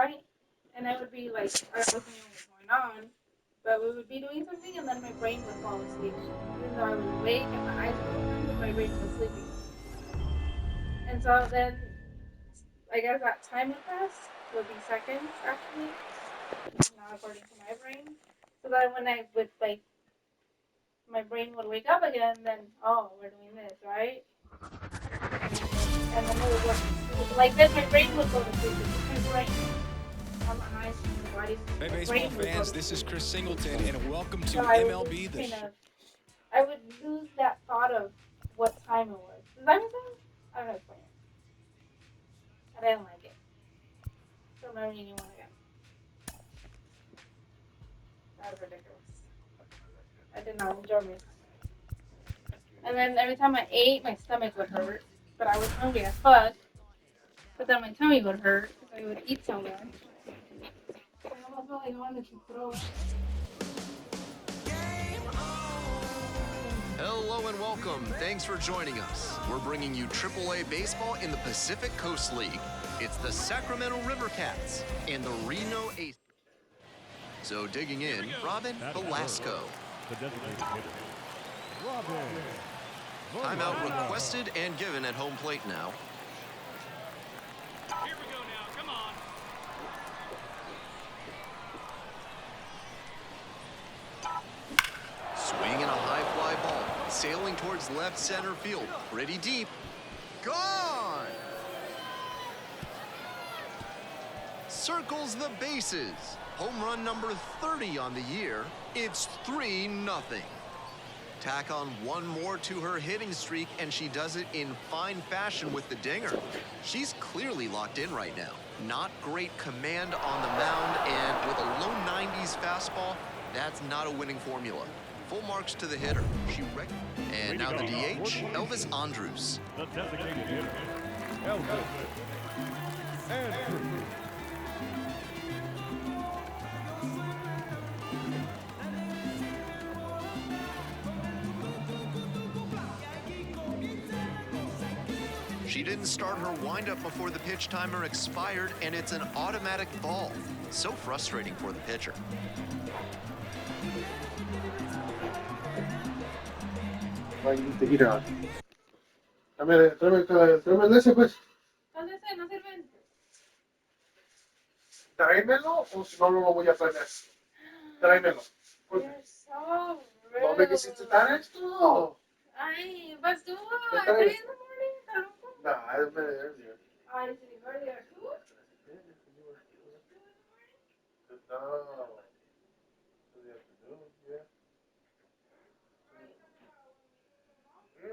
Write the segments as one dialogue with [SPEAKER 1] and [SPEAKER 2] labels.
[SPEAKER 1] right? And I would be like, I wasn't knowing what's going on, but we would be doing something, and then my brain would fall asleep. Even though I was awake and my eyes were open, but my brain was sleeping. And so then, I guess that time would pass, would be seconds actually, not according to my brain. So then when I would like, my brain would wake up again, then oh, we're doing this, right? And then it would go to sleep. Like then my brain would go to sleep. It's just my brain. I'm an eyes, my body,
[SPEAKER 2] Hey,
[SPEAKER 1] my
[SPEAKER 2] baseball
[SPEAKER 1] brain would go
[SPEAKER 2] fans,
[SPEAKER 1] to
[SPEAKER 2] this is
[SPEAKER 1] sleep.
[SPEAKER 2] Chris Singleton, and welcome
[SPEAKER 1] So
[SPEAKER 2] to
[SPEAKER 1] I would
[SPEAKER 2] MLB
[SPEAKER 1] just
[SPEAKER 2] The
[SPEAKER 1] kind
[SPEAKER 2] Show.
[SPEAKER 1] of, I would lose that thought of what time it was. Does that make sense? I don't know how to explain it. I didn't like it. So I'm never eating one again. That was ridiculous. I did not enjoy myself. And then every time I ate, my stomach would hurt. But I was hungry as fuck. But then my tummy would hurt because I would eat so much. I almost felt like I wanted to throw up.
[SPEAKER 3] Hello and welcome. Thanks for joining us. We're bringing you AAA baseball in the Pacific Coast League. It's the Sacramento River Cats and the Reno Ace. So digging in, Robin Velasco.
[SPEAKER 4] The designated hitter, Robin.
[SPEAKER 3] Timeout requested and given at home plate now.
[SPEAKER 5] Here we go now. Come on.
[SPEAKER 3] Swinging a high fly ball, sailing towards left center field. Pretty deep. Gone! Circles the bases. Home run number 30 on the year. It's 3-0. Tack on one more to her hitting streak, and she does it in fine fashion with the dinger. She's clearly locked in right now. Not great command on the mound, and with a low 90s fastball, that's not a winning formula. Full marks to the hitter. And now the DH, Elvis Andrus.
[SPEAKER 4] The designated hitter, Elvis Andrews.
[SPEAKER 3] She didn't start her windup before the pitch timer expired, and it's an automatic ball. So frustrating for the pitcher.
[SPEAKER 6] Why you leave the heater on? Tráeme leche, pues.
[SPEAKER 1] ¿Dónde está? No sirven.
[SPEAKER 6] Tráemelo o si no, no lo voy a prender. Tráemelo.
[SPEAKER 1] You're so rude.
[SPEAKER 6] No me quisiste dar esto.
[SPEAKER 1] Ay, vas tú.
[SPEAKER 6] ¿Qué
[SPEAKER 1] ¿A
[SPEAKER 6] traes?
[SPEAKER 1] 3 in the morning? ¿Está loco?
[SPEAKER 6] No, I made it earlier.
[SPEAKER 1] Ay, si me earlier. ¿Tú?
[SPEAKER 6] No. In the afternoon, yeah. Yeah.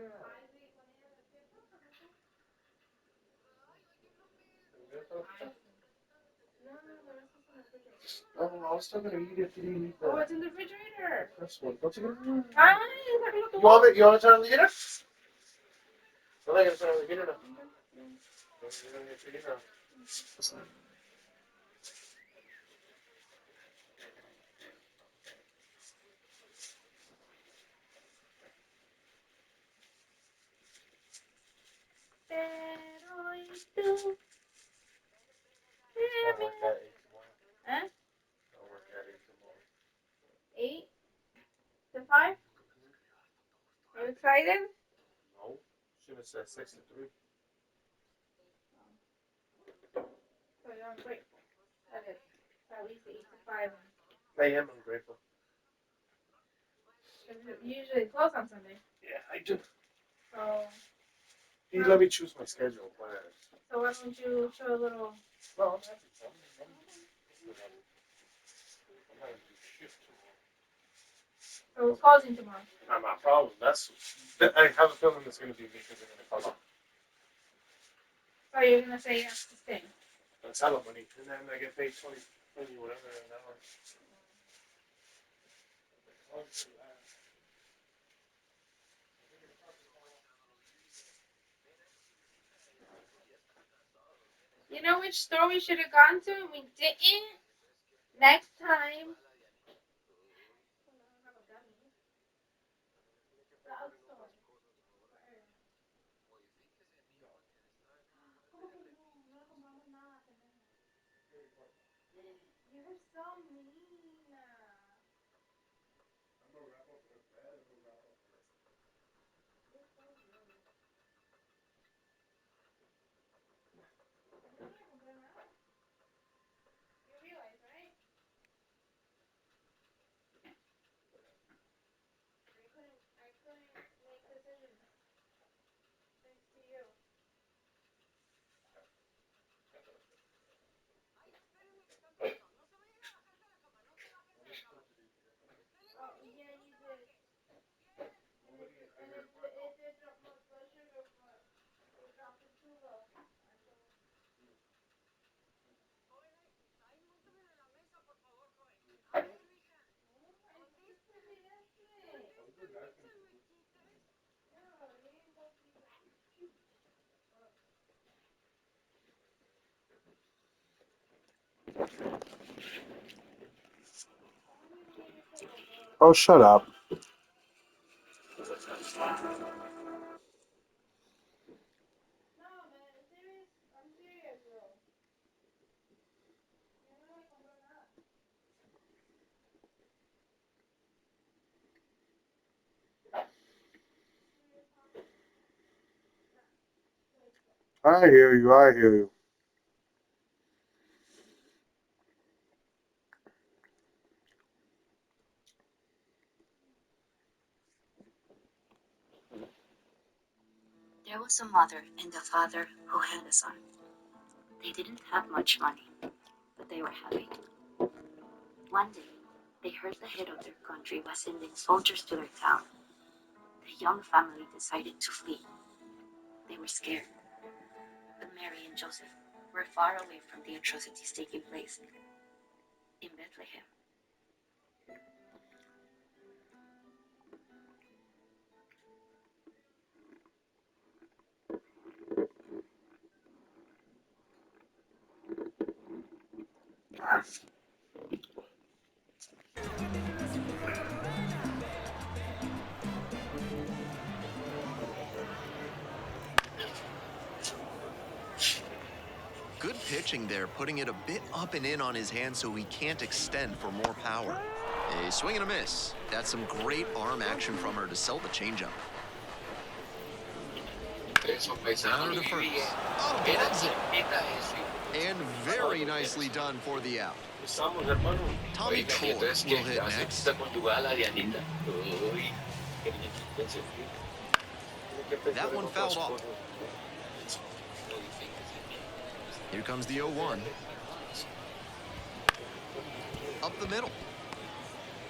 [SPEAKER 1] No, the rest is in the refrigerator.
[SPEAKER 6] Oh, I was still gonna eat it. You didn't eat
[SPEAKER 1] Oh,
[SPEAKER 6] that.
[SPEAKER 1] it's in the refrigerator.
[SPEAKER 6] First one. Don't you get it?
[SPEAKER 1] Ay, sácalo tú.
[SPEAKER 6] You want to turn on the heater? No, I gotta turn on the heater now.
[SPEAKER 1] Pero y tú.
[SPEAKER 6] I'll work at 8 tomorrow.
[SPEAKER 1] Huh?
[SPEAKER 6] I'll work at 8 tomorrow.
[SPEAKER 1] 8 to 5? Are you excited?
[SPEAKER 6] No. Should have said 6 to 3.
[SPEAKER 1] So you're ungrateful. That is at least 8 to 5.
[SPEAKER 6] I am ungrateful.
[SPEAKER 1] You usually close on Sunday.
[SPEAKER 6] Yeah, I do.
[SPEAKER 1] So,
[SPEAKER 6] You let me choose my schedule.
[SPEAKER 1] so why don't you show a little...
[SPEAKER 6] No, I'm happy. I'm not gonna do shit tomorrow.
[SPEAKER 1] So who's closing tomorrow?
[SPEAKER 6] Not my problem. I have a feeling it's gonna be me because they're gonna call off.
[SPEAKER 1] So you're going to say yes to staying.
[SPEAKER 6] That's hella money. And then I get paid 20 whatever an hour.
[SPEAKER 1] You know which store we should have gone to and we didn't? Next time. You're so mean. You're so rude. No me compré nada. You realize, right? I couldn't make decisions thanks to you. Oh yeah, you did. And it did drop my blood sugar, but it dropped it too low. Actually. Oh, I just did it. No, you ain't supposed to be so cute. Why do you need your pillow, bro?
[SPEAKER 6] Oh, shut up.
[SPEAKER 1] No, man, serious. I'm serious, bro. Yo no me compré nada. Serious, huh? Nah, good stuff.
[SPEAKER 6] I hear you. I hear you.
[SPEAKER 2] There was a mother and a father who had a son. They didn't have much money, but they were happy. One day, they heard the head of their country was sending soldiers to their town. The young family decided to flee. They were scared, but Mary and Joseph were far away from the atrocities taking place in Bethlehem.
[SPEAKER 3] Good pitching there, putting it a bit up and in on his hand so he can't extend for more power. A swing and a miss. That's some great arm action from her to sell the changeup. Down to first. Oh, gloves it. And very nicely done for the out. Tommy Troy will hit next. That one fouled off. Here comes the 0-1. Up the middle.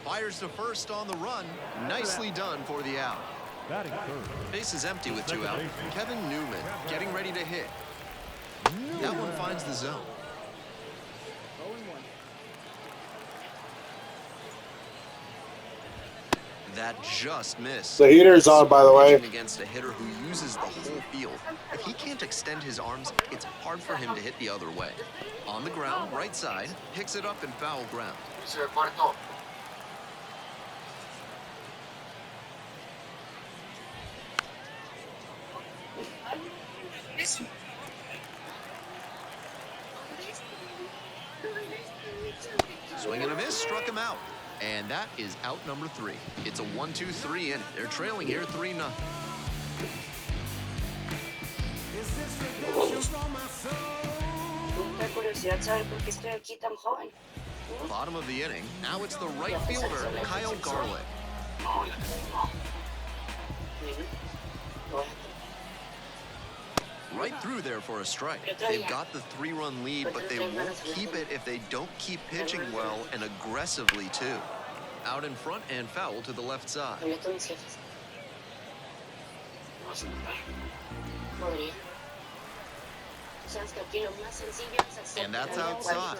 [SPEAKER 3] Fires to first on the run. Nicely done for the out.
[SPEAKER 4] Batting third.
[SPEAKER 3] Base is empty with 2 out. Kevin Newman getting ready to hit. That one finds the zone.
[SPEAKER 1] 0-1.
[SPEAKER 3] That just missed.
[SPEAKER 6] The heater's on, by the way.
[SPEAKER 3] Against a hitter who uses the whole field. If he can't extend his arms, it's hard for him to hit the other way. On the ground, right side, picks it up in foul ground. Swing and a miss, struck him out. And that is out number 3. It's a 1-2-3 inning. They're trailing here 3-0.
[SPEAKER 2] Me da curiosidad saber por qué estoy aquí tan joven.
[SPEAKER 3] Bottom of the inning. Now it's the right fielder, Kyle Garland. Right through there for a strike. They've got the 3-run lead, but they won't keep it if they don't keep pitching well and aggressively, too. Out in front and foul to the left side. And that's outside.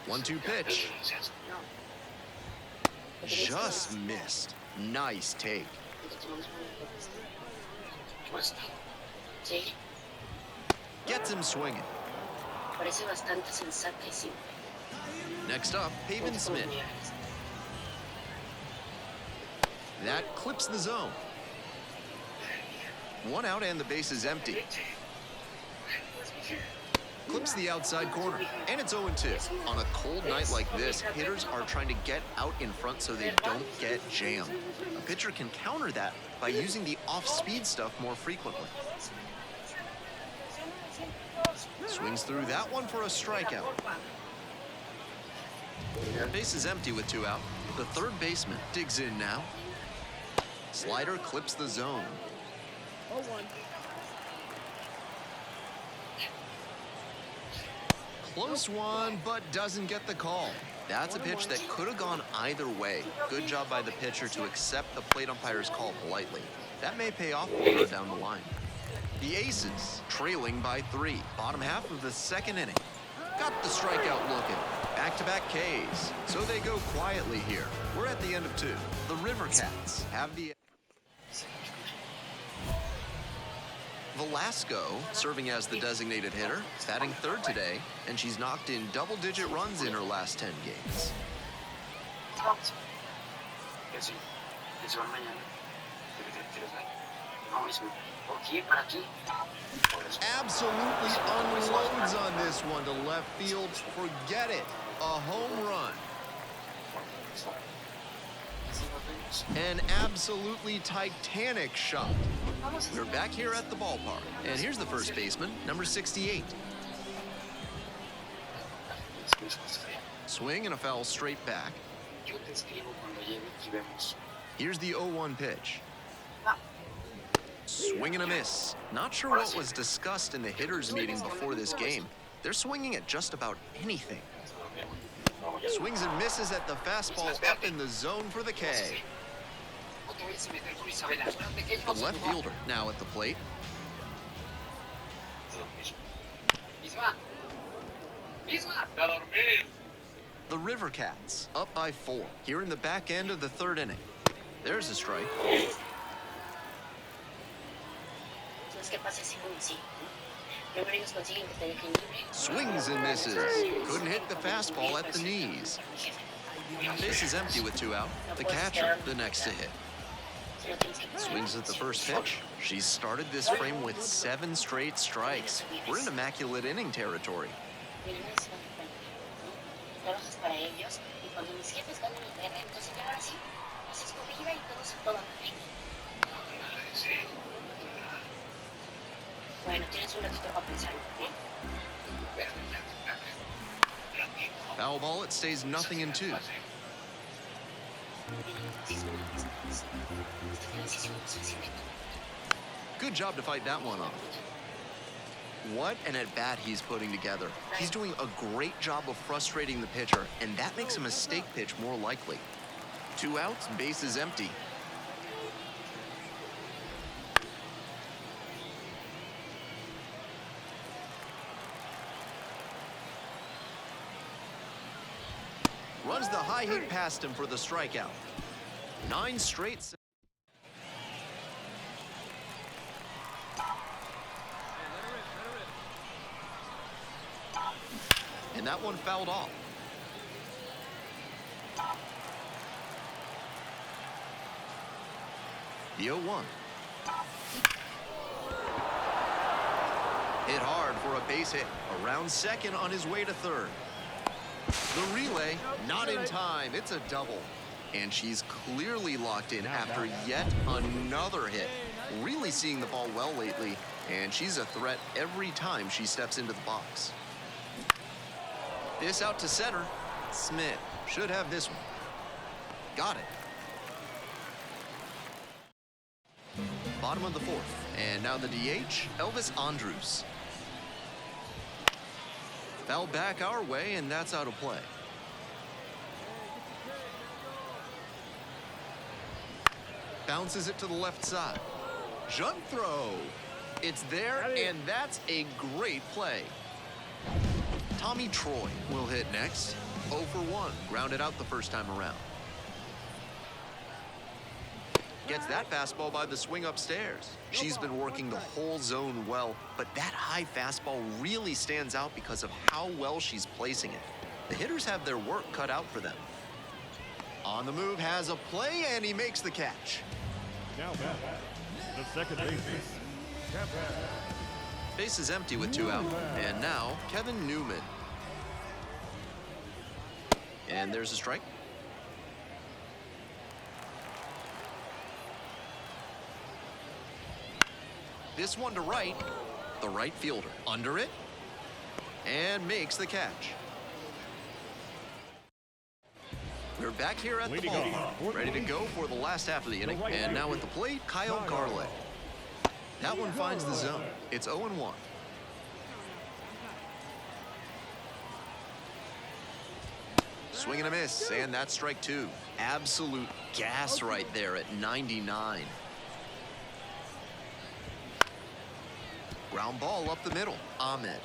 [SPEAKER 3] 1-2 pitch. Just missed. Nice take. Gets him swinging.
[SPEAKER 2] Parece bastante sensata y simple.
[SPEAKER 3] Next up, Pavin Smith. That clips the zone. 1 out and the base is empty. Clips the outside corner, and it's 0-2. On a cold night like this, hitters are trying to get out in front so they don't get jammed. A pitcher can counter that by using the off-speed stuff more frequently. Swings through that one for a strikeout. Base is empty with 2 out. The third baseman digs in now. Slider clips the zone.
[SPEAKER 1] 0-1.
[SPEAKER 3] Close one, but doesn't get the call. That's a pitch that could have gone either way. Good job by the pitcher to accept the plate umpire's call politely. That may pay off further down the line. The Aces trailing by 3. Bottom half of the second inning. Got the strikeout looking. Back-to-back Ks. So they go quietly here. We're at the end of 2. The River Cats have the... Velasco serving as the designated hitter, batting third today, and she's knocked in double-digit runs in her last 10 games. Absolutely unloads on this one to left field. Forget it. A home run. An absolutely titanic shot. We're back here at the ballpark. And here's the first baseman, number 68. Swing and a foul straight back. Here's the 0-1 pitch. Swing and a miss. Not sure what was discussed in the hitters meeting before this game. They're swinging at just about anything. Swings and misses at the fastball up in the zone for the K. The left fielder now at the plate. The River Cats up by 4 here in the back end of the third inning. There's a strike. Swings and misses. Couldn't hit the fastball at the knees. Base is empty with 2 out. The catcher, the next to hit. Swings at the first pitch. She's started this frame with 7 straight strikes. We're in immaculate inning territory. Foul ball, it stays 0-2. Good job to fight that one off. What an at-bat he's putting together. He's doing a great job of frustrating the pitcher, and that makes a mistake pitch more likely. 2 outs, base is empty. Runs the high hit past him for the strikeout. 9 straight. And that one fouled off. The 0-1. Hit hard for a base hit. Around second on his way to third. The relay, not in time. It's a double. And she's clearly locked in after yet another hit. Really seeing the ball well lately, and she's a threat every time she steps into the box. This out to center. Smith should have this one. Got it. Bottom of the 4th. And now the DH, Elvis Andrus. Foul back our way, and that's out of play. Bounces it to the left side. Jump throw. It's there, and that's a great play. Tommy Troy will hit next. 0 for 1. Grounded out the first time around. Gets that fastball by the swing upstairs. She's been working the whole zone well, but that high fastball really stands out because of how well she's placing it. The hitters have their work cut out for them. On the move, has a play, and he makes the catch.
[SPEAKER 4] Now back, the second baseman, Kevin.
[SPEAKER 3] Base is empty with 2 out. And now, Kevin Newman. And there's a strike. This one to right. The right fielder under it. And makes the catch. We're back here at the ballpark, ready to go for the last half of the inning. And now at the plate, Kyle Garland. That one finds the zone. It's 0-1. Swing and a miss, and that's strike 2. Absolute gas right there at 99. Ground ball up the middle. Ahmed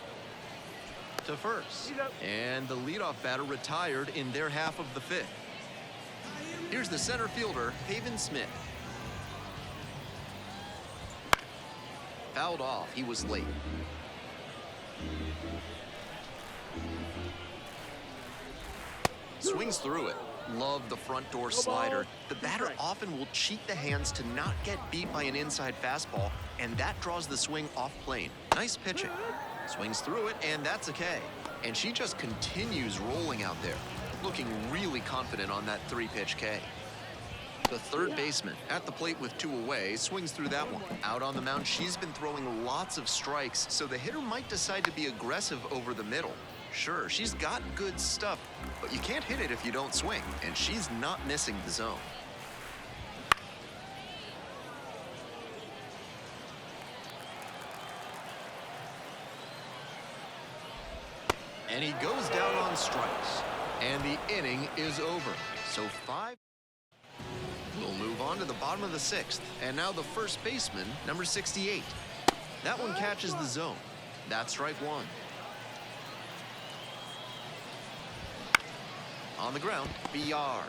[SPEAKER 3] to first. And the leadoff batter retired in their half of the 5th. Here's the center fielder, Haven Smith. Fouled off. He was late. Swings through it. Love the front door slider. The batter often will cheat the hands to not get beat by an inside fastball, and that draws the swing off plane. Nice pitching. Swings through it, and that's a K. And she just continues rolling out there, looking really confident on that 3-pitch K. The third baseman at the plate with 2 away swings through that one. Out on the mound, she's been throwing lots of strikes, so the hitter might decide to be aggressive over the middle. Sure, she's got good stuff, but you can't hit it if you don't swing, and she's not missing the zone. And he goes down on strikes, and the inning is over. So 5. We'll move on to the bottom of the 6th, and now the first baseman, number 68. That one catches the zone. That's strike 1. On the ground, BR.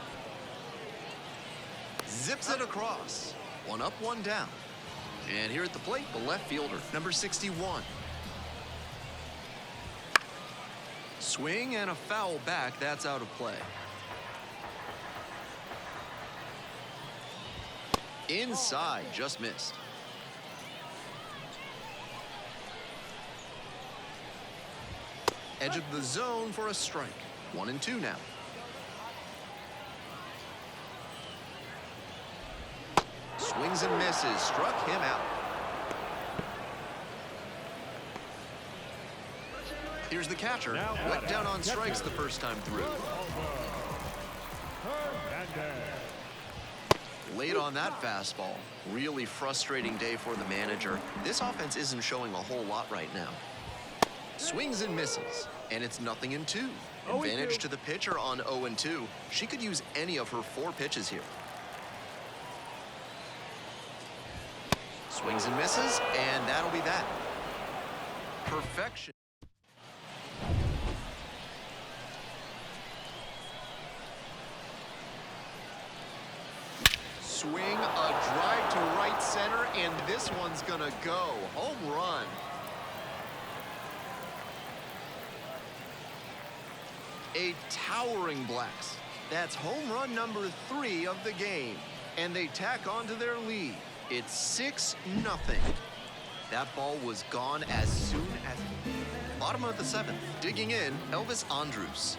[SPEAKER 3] Zips it across. 1 up, 1 down. And here at the plate, the left fielder, number 61. Swing and a foul back. That's out of play. Inside, just missed. Edge of the zone for a strike. 1-2 now. Swings and misses. Struck him out. Here's the catcher. Went down on strikes the first time through. Late on that fastball. Really frustrating day for the manager. This offense isn't showing a whole lot right now. Swings and misses. And it's 0-2. Advantage to the pitcher on 0-2. She could use any of her 4 pitches here. Swings and misses, and that'll be that. Perfection. Swing, a drive to right center, and this one's gonna go. Home run. A towering blast. That's home run number 3 of the game. And they tack on to their lead. It's 6-0. That ball was gone as soon as... Bottom of the 7th. Digging in, Elvis Andrus.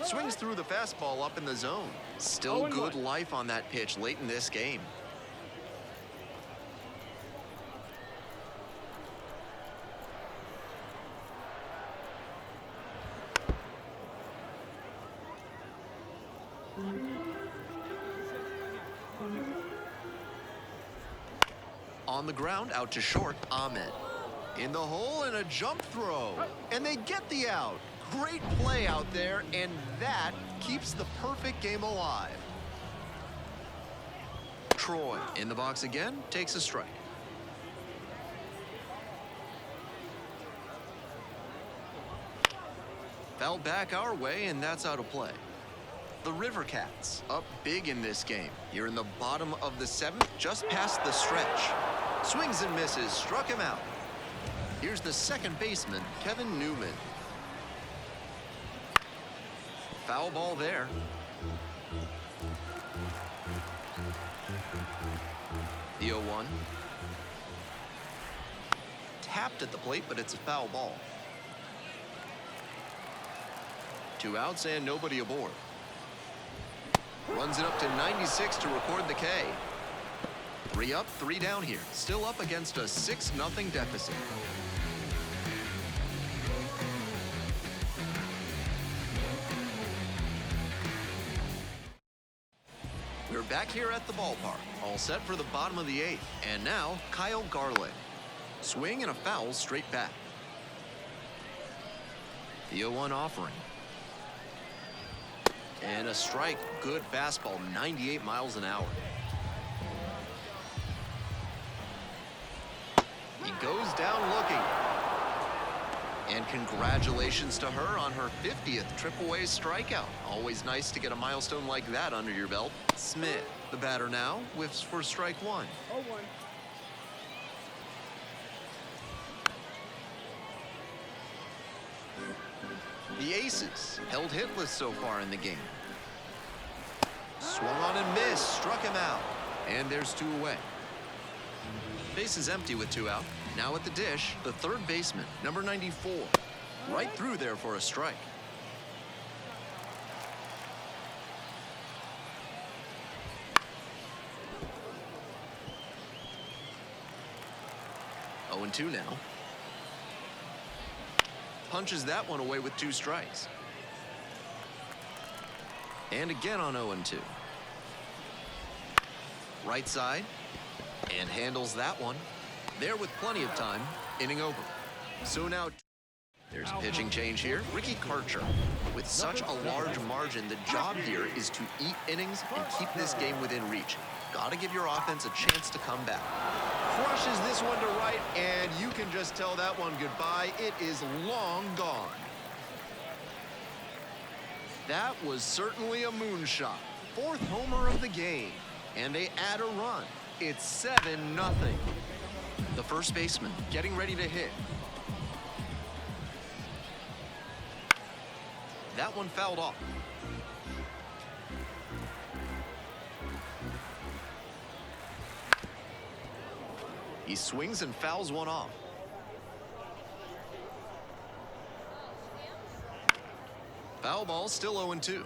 [SPEAKER 3] Swings through the fastball up in the zone. Still good life on that pitch late in this game. On the ground, out to short, Ahmed. In the hole and a jump throw. And they get the out. Great play out there, and that keeps the perfect game alive. Troy in the box again, takes a strike. Foul back our way, and that's out of play. The River Cats up big in this game. Here in the bottom of the 7th, just past the stretch. Swings and misses, struck him out. Here's the second baseman, Kevin Newman. foul ball there. The 0-1. Tapped at the plate, but it's a foul ball. 2 outs and nobody aboard. Runs it up to 96 to record the K. 3 up, 3 down here. Still up against a 6-0 deficit. We're back here at the ballpark, all set for the bottom of the 8th. And now, Kyle Garland. Swing and a foul straight back. The 0-1 offering. And a strike. Good fastball, 98 miles an hour. He goes down looking. And congratulations to her on her 50th AAA strikeout. Always nice to get a milestone like that under your belt. Smith, the batter now, whiffs for strike 1.
[SPEAKER 1] 0-1.
[SPEAKER 3] The Aces held hitless so far in the game. Swung on and missed, struck him out. And there's 2 away. Base is empty with 2 out. Now at the dish, the third baseman, number 94. Right through there for a strike. Oh, and 2 now. Punches that one away with 2 strikes. And again on 0-2. Right side. And handles that one. There with plenty of time. Inning over. So now there's a pitching change here. Ricky Karcher. With such a large margin, the job here is to eat innings and keep this game within reach. Gotta give your offense a chance to come back. Crushes this one to right, and you can just tell that one goodbye. It is long gone. That was certainly a moonshot. 4th homer of the game, and they add a run. It's 7-0. The first baseman getting ready to hit. That one fouled off. He swings and fouls one off. Foul ball, still 0-2.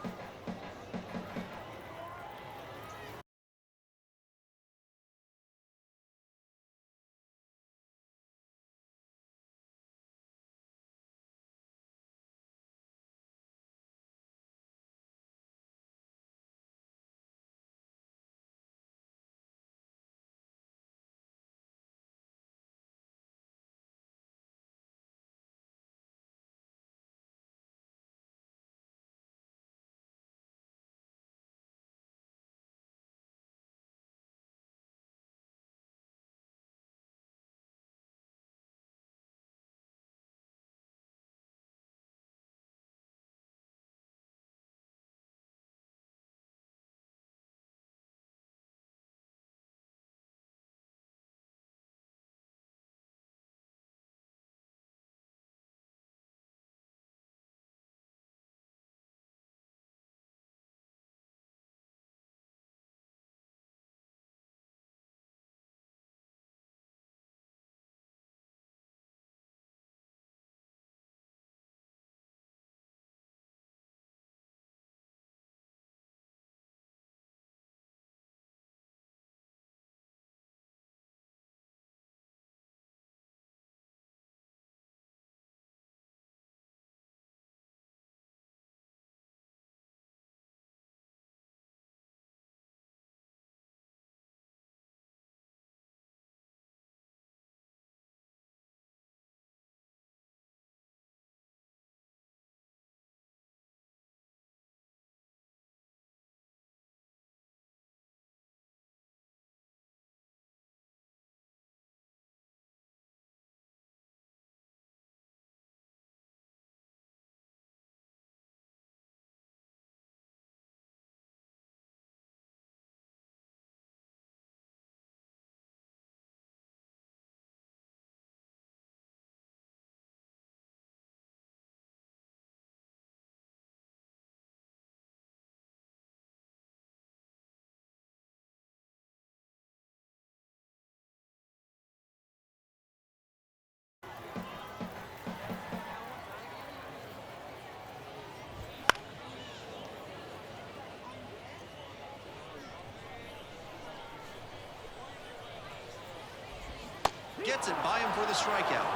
[SPEAKER 3] Gets it by him for the strikeout.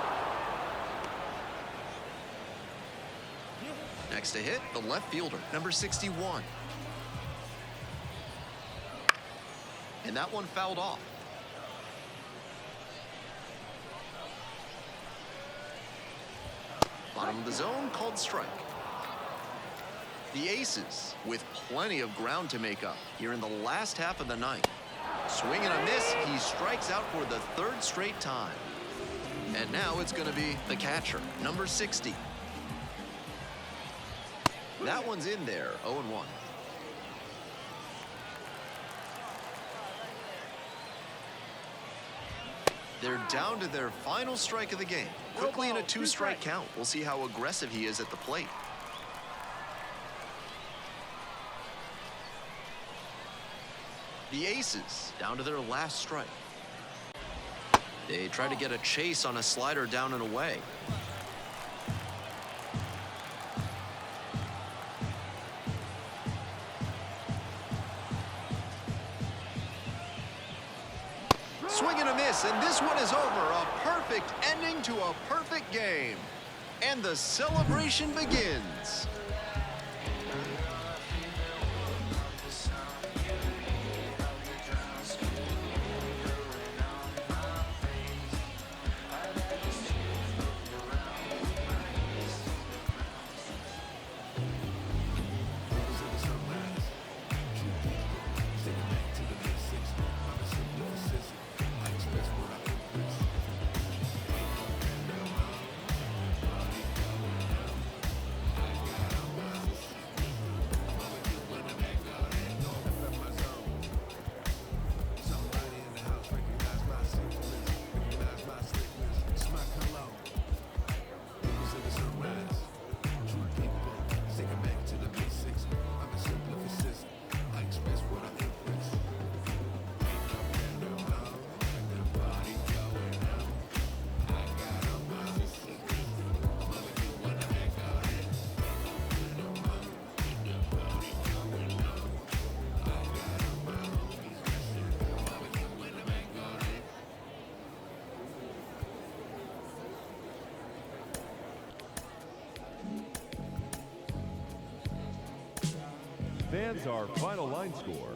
[SPEAKER 3] Next to hit, the left fielder, number 61. And that one fouled off. Bottom of the zone, called strike. The Aces with plenty of ground to make up here in the last half of the ninth. Swing and a miss, he strikes out for the third straight time. And now it's going to be the catcher, number 60. That one's in there, 0-1. They're down to their final strike of the game. Quickly in a 2-strike count. We'll see how aggressive he is at the plate. The Aces down to their last strike. They try to get a chase on a slider down and away. Swing and a miss, and this one is over. A perfect ending to a perfect game. And the celebration begins.
[SPEAKER 4] Fans, our final line score.